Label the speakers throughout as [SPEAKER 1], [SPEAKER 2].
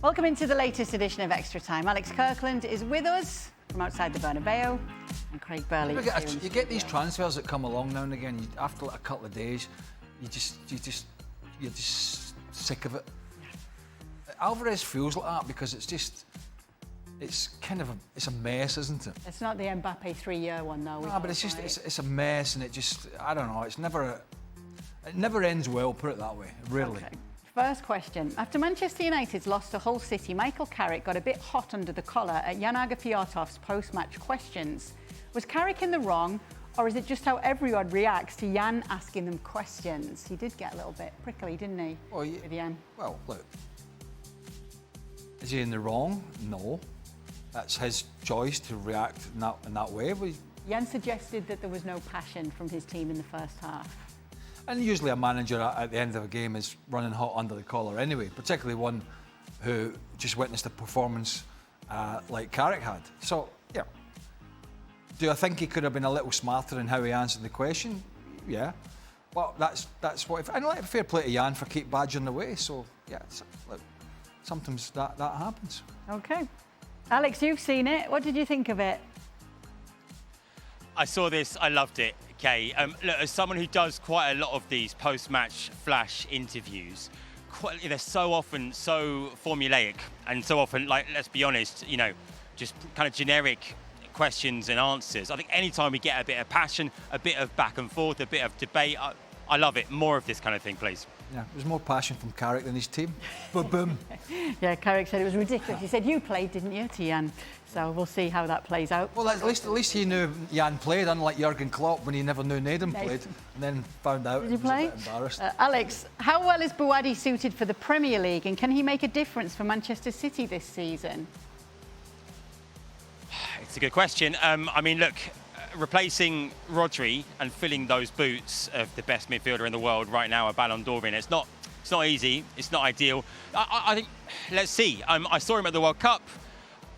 [SPEAKER 1] Welcome into the latest edition of Extra Time. Alex Kirkland is with us from outside the Bernabeu, and Craig Burley.
[SPEAKER 2] You get these transfers that come along now and again. After like a couple of days, you're just sick of it. Alvarez feels like that because it's a mess, isn't it?
[SPEAKER 1] It's not the Mbappe 3-year one, though.
[SPEAKER 2] No, but it's a mess, and I don't know. It never ends well. Put it that way. Really.
[SPEAKER 1] Okay. First question. After Manchester United's loss to Hull City, Michael Carrick got a bit hot under the collar at Jan Fiatov's post-match questions. Was Carrick in the wrong, or is it just how everyone reacts to Jan asking them questions? He did get a little bit prickly, didn't he, with Jan?
[SPEAKER 2] Well, look. Is he in the wrong? No. That's his choice to react in that way.
[SPEAKER 1] Jan suggested that there was no passion from his team in the first half.
[SPEAKER 2] And usually a manager at the end of a game is running hot under the collar anyway, particularly one who just witnessed a performance like Carrick had. So, yeah. Do I think he could have been a little smarter in how he answered the question? Yeah. Well, that's what... And like, fair play to Jan for keep badgering away. So, yeah, look, sometimes that happens.
[SPEAKER 1] OK. Alex, you've seen it. What did you think of it?
[SPEAKER 3] I saw this. I loved it. Okay, look, as someone who does quite a lot of these post-match flash interviews, they're so often so formulaic and so often, like, let's be honest, just kind of generic questions and answers. I think anytime we get a bit of passion, a bit of back and forth, a bit of debate, I love it. More of this kind of thing, please.
[SPEAKER 2] Yeah, there's more passion from Carrick than his team. But boom.
[SPEAKER 1] Yeah, Carrick said it was ridiculous. He said, you played, didn't you, to Jan? So we'll see how that plays out.
[SPEAKER 2] Well, at least he knew Jan played, unlike Jurgen Klopp when he never knew Naden played and then found out.
[SPEAKER 1] Did he play?
[SPEAKER 2] Was a bit embarrassed.
[SPEAKER 1] Alex, how well is Bouaddi suited for the Premier League, and can he make a difference for Manchester City this season?
[SPEAKER 3] It's a good question. I mean, look, replacing Rodri and filling those boots of the best midfielder in the world right now, a Ballon d'Or winner, it's not easy. It's not ideal. I think, let's see. I saw him at the World Cup.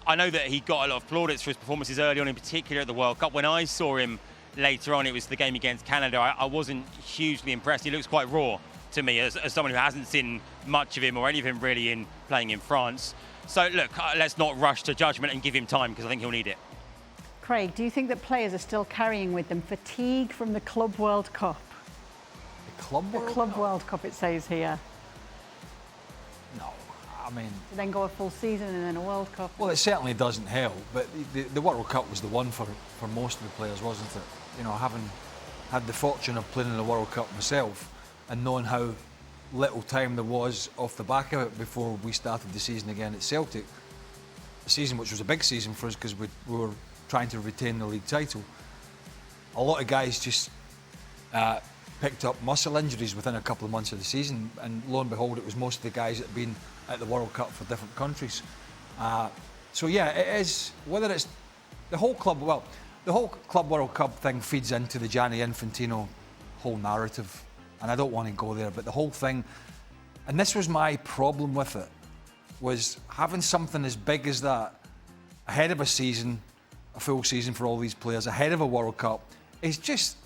[SPEAKER 3] I know that he got a lot of plaudits for his performances early on, in particular at the World Cup. When I saw him later on, it was the game against Canada. I wasn't hugely impressed. He looks quite raw to me as someone who hasn't seen much of him or any of him really in playing in France. So look, let's not rush to judgment and give him time, because I think he'll need it.
[SPEAKER 1] Craig, do you think that players are still carrying with them fatigue from the Club World Cup?
[SPEAKER 2] The Club
[SPEAKER 1] World Cup, it says here.
[SPEAKER 2] No, I mean...
[SPEAKER 1] Then go a full season and then a World Cup.
[SPEAKER 2] Well, it certainly doesn't help, but the World Cup was the one for most of the players, wasn't it? Having had the fortune of playing in the World Cup myself and knowing how little time there was off the back of it before we started the season again at Celtic, a season which was a big season for us because we were trying to retain the league title. A lot of guys just picked up muscle injuries within a couple of months of the season, and lo and behold, it was most of the guys that had been at the World Cup for different countries. So yeah, it is, whether it's the whole club, well, the whole Club World Cup thing feeds into the Gianni Infantino whole narrative, and I don't want to go there, but the whole thing, and this was my problem with it, was having something as big as that ahead of a season, a full season for all these players, ahead of a World Cup, is just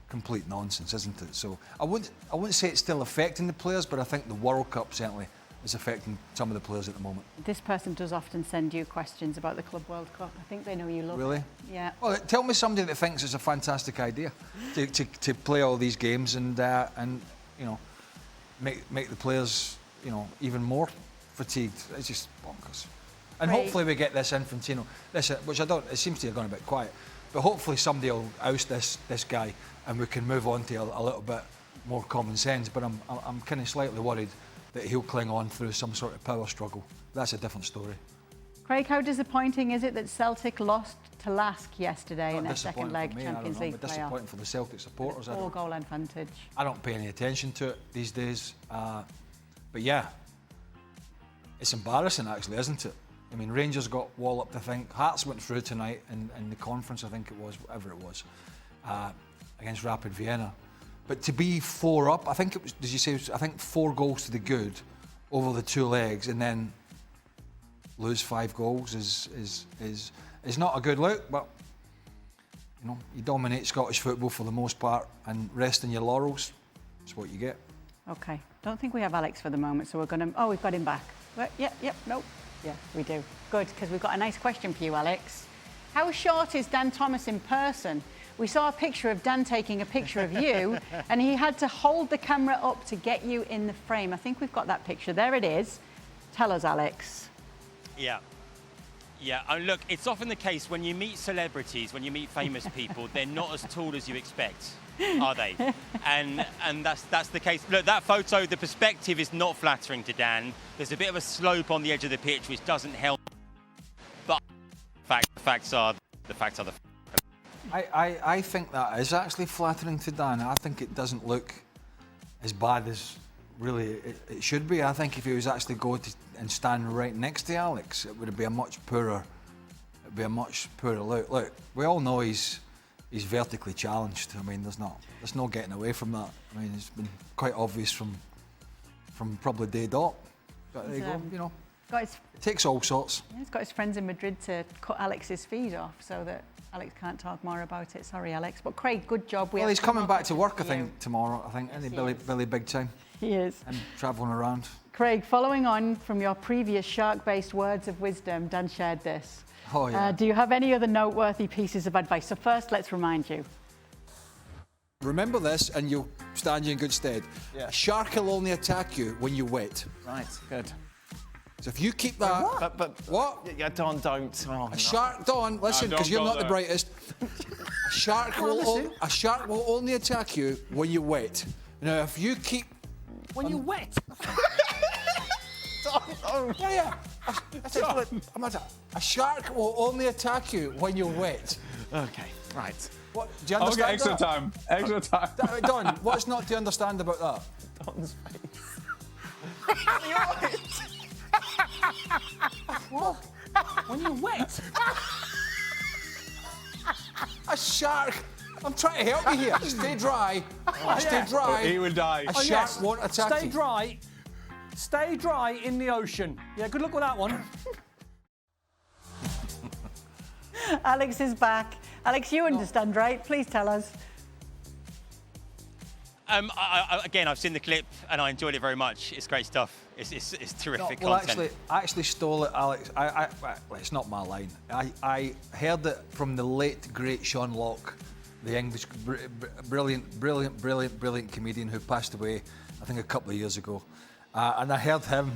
[SPEAKER 2] complete nonsense, isn't it? So I wouldn't say it's still affecting the players, but I think the World Cup certainly is affecting some of the players at the moment.
[SPEAKER 1] This person does often send you questions about the Club World Cup. I think they know you love it.
[SPEAKER 2] Really?
[SPEAKER 1] Yeah.
[SPEAKER 2] Well, tell me somebody that thinks it's a fantastic idea to play all these games and make the players even more fatigued. It's just bonkers. And hopefully we get this Infantino, which I don't. It seems to have gone a bit quiet, but hopefully somebody will oust this guy and we can move on to a little bit more common sense. But I'm kind of slightly worried that he'll cling on through some sort of power struggle. That's a different story.
[SPEAKER 1] Craig, how disappointing is it that Celtic lost to Lask yesterday in their second leg Champions League playoff?
[SPEAKER 2] Disappointing for the Celtic supporters.
[SPEAKER 1] A 4-goal advantage.
[SPEAKER 2] I don't pay any attention to it these days. But yeah, it's embarrassing actually, isn't it? I mean, Rangers got walloped, I think. Hearts went through tonight in the conference, I think it was, whatever it was, against Rapid Vienna. But to be 4 up, I think it was, did you say, I think 4 goals to the good over the 2 legs and then lose 5 goals is not a good look, but you dominate Scottish football for the most part and rest in your laurels. That's what you get.
[SPEAKER 1] Okay, don't think we have Alex for the moment, so we're going to... Oh, we've got him back. Yep, nope. Yeah, we do. Good, because we've got a nice question for you, Alex. How short is Dan Thomas in person? We saw a picture of Dan taking a picture of you, and he had to hold the camera up to get you in the frame. I think we've got that picture. There it is. Tell us, Alex.
[SPEAKER 3] Yeah. Look, it's often the case when you meet celebrities, when you meet famous people, they're not as tall as you expect, are they? And that's the case. Look, that photo, the perspective is not flattering to Dan. There's a bit of a slope on the edge of the pitch, which doesn't help. But the facts are the facts.
[SPEAKER 2] I think that is actually flattering to Dan. I think it doesn't look as bad as really it should be. I think if he was actually going to and stand right next to Alex, it would be a much poorer. It'd be a much poorer look. Look, we all know he's vertically challenged. I mean, there's no getting away from that. I mean, it's been quite obvious from probably day dot. But there you go. You know, it takes all sorts.
[SPEAKER 1] Yeah, he's got his friends in Madrid to cut Alex's feed off so that Alex can't talk more about it. Sorry, Alex. But Craig, good job.
[SPEAKER 2] Well, he's coming back to work, I think, tomorrow. I think,
[SPEAKER 1] yes,
[SPEAKER 2] isn't he, Billy big time?
[SPEAKER 1] He is.
[SPEAKER 2] And travelling around.
[SPEAKER 1] Craig, following on from your previous shark-based words of wisdom, Dan shared this.
[SPEAKER 2] Oh, yeah.
[SPEAKER 1] Do you have any other noteworthy pieces of advice? So first, let's remind you.
[SPEAKER 2] Remember this and you'll stand you in good stead.
[SPEAKER 4] Yeah.
[SPEAKER 2] A shark will only attack you when you're wet.
[SPEAKER 4] Right, good.
[SPEAKER 2] So if you keep that... What?
[SPEAKER 4] Yeah, Don, don't. Oh,
[SPEAKER 2] A shark, Don, listen, because you're not the brightest. A shark will only attack you when you're wet. Now, if you keep...
[SPEAKER 4] When you're wet?
[SPEAKER 2] Yeah. A shark will only attack you when you're wet.
[SPEAKER 4] Okay, right.
[SPEAKER 2] What? Do you understand
[SPEAKER 5] extra
[SPEAKER 2] that?
[SPEAKER 5] time. Extra time.
[SPEAKER 2] Don, what's not to understand about that?
[SPEAKER 4] Don's face.
[SPEAKER 2] What?
[SPEAKER 4] When you're wet?
[SPEAKER 2] A shark. I'm trying to help you here. Stay dry. Stay dry.
[SPEAKER 5] He would die.
[SPEAKER 2] A shark won't attack
[SPEAKER 6] Stay
[SPEAKER 2] you.
[SPEAKER 6] dry. Stay dry in the ocean. Yeah, good luck with that one.
[SPEAKER 1] Alex is back. Alex, you understand, right? Please tell us.
[SPEAKER 3] Again, I've seen the clip and I enjoyed it very much. It's great stuff. It's terrific content.
[SPEAKER 2] I actually stole it, Alex. Well, it's not my line. I heard it from the late, great Sean Locke, the English brilliant comedian who passed away, I think, a couple of years ago. And I heard him,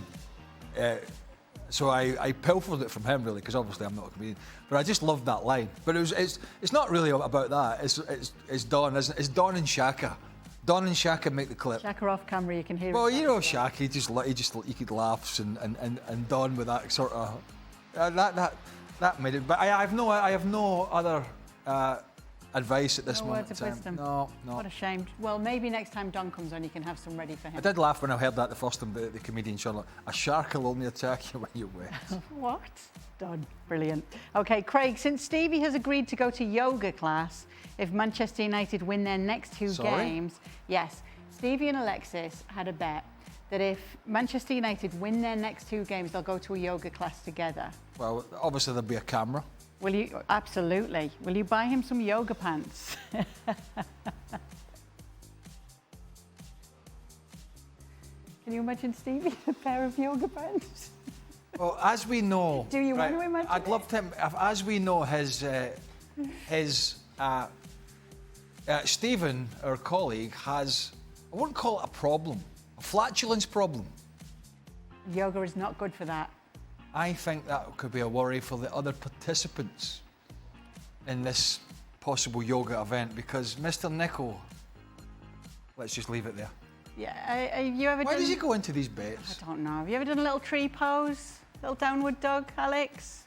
[SPEAKER 2] so I pilfered it from him, really, because obviously I'm not a comedian. But I just loved that line. But it's not really about that. It's Don, isn't it? It's Don and Shaka. Don and Shaka make the clip.
[SPEAKER 1] Shaka off camera, you can hear.
[SPEAKER 2] Well, you know Shaka, he could laughs and Don with that sort of that made it. But I have no other advice at this moment in time.
[SPEAKER 1] Words of wisdom.
[SPEAKER 2] No.
[SPEAKER 1] What a shame. Well, maybe next time Don comes on, you can have some ready for him.
[SPEAKER 2] I did laugh when I heard that the first time, the comedian Sean Locke. A shark will only attack you when you're wet.
[SPEAKER 1] What? Don, brilliant. Okay, Craig, since Stevie has agreed to go to yoga class if Manchester United win their next two games, yes, Stevie and Alexis had a bet that if Manchester United win their next two games, they'll go to a yoga class together.
[SPEAKER 2] Well, obviously there'll be a camera.
[SPEAKER 1] Will you? Absolutely. Will you buy him some yoga pants? Can you imagine Stevie in a pair of yoga pants?
[SPEAKER 2] Well, as we know...
[SPEAKER 1] Do you want to imagine
[SPEAKER 2] I'd love to... As we know, Stephen, our colleague, has... I wouldn't call it a problem. A flatulence problem.
[SPEAKER 1] Yoga is not good for that.
[SPEAKER 2] I think that could be a worry for the other participants in this possible yoga event because Mr. Nichol... Let's just leave it there.
[SPEAKER 1] Yeah, have you ever
[SPEAKER 2] Why does he go into these bets?
[SPEAKER 1] I don't know. Have you ever done a little tree pose? Little downward dog, Alex?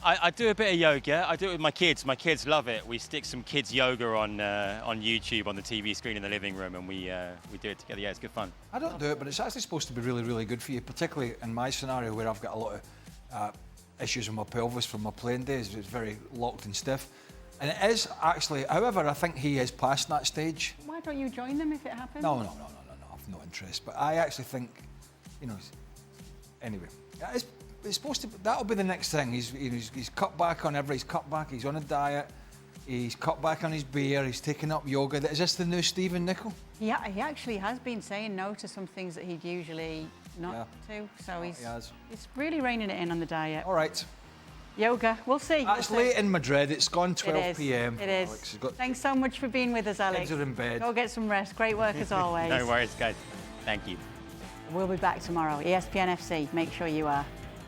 [SPEAKER 3] I do a bit of yoga. I do it with my kids. My kids love it. We stick some kids yoga on YouTube on the TV screen in the living room, and we do it together. Yeah, it's good fun.
[SPEAKER 2] I don't do it, but it's actually supposed to be really, really good for you, particularly in my scenario where I've got a lot of issues with my pelvis from my playing days. It's very locked and stiff. And it is actually, however, I think he is past that stage.
[SPEAKER 1] Why don't you join them if it happens?
[SPEAKER 2] No, I've no interest. But I actually think, anyway, it's supposed to. That'll be the next thing. He's cut back on he's cut back. He's on a diet. He's cut back on his beer. He's taken up yoga. Is this the new Stephen Nichol?
[SPEAKER 1] Yeah, he actually has been saying no to some things that he'd usually not to. So
[SPEAKER 2] he has.
[SPEAKER 1] he's really reining it in on the diet.
[SPEAKER 2] All right.
[SPEAKER 1] Yoga, we'll see.
[SPEAKER 2] It's late in Madrid. It's gone 12 p.m.
[SPEAKER 1] It is.
[SPEAKER 2] Alex, got
[SPEAKER 1] Thanks so much for being with us, Alex.
[SPEAKER 2] kids are in bed.
[SPEAKER 1] Go get some rest. Great work as always.
[SPEAKER 3] No worries, guys. Thank you.
[SPEAKER 1] We'll be back tomorrow. ESPN FC. Make sure you are.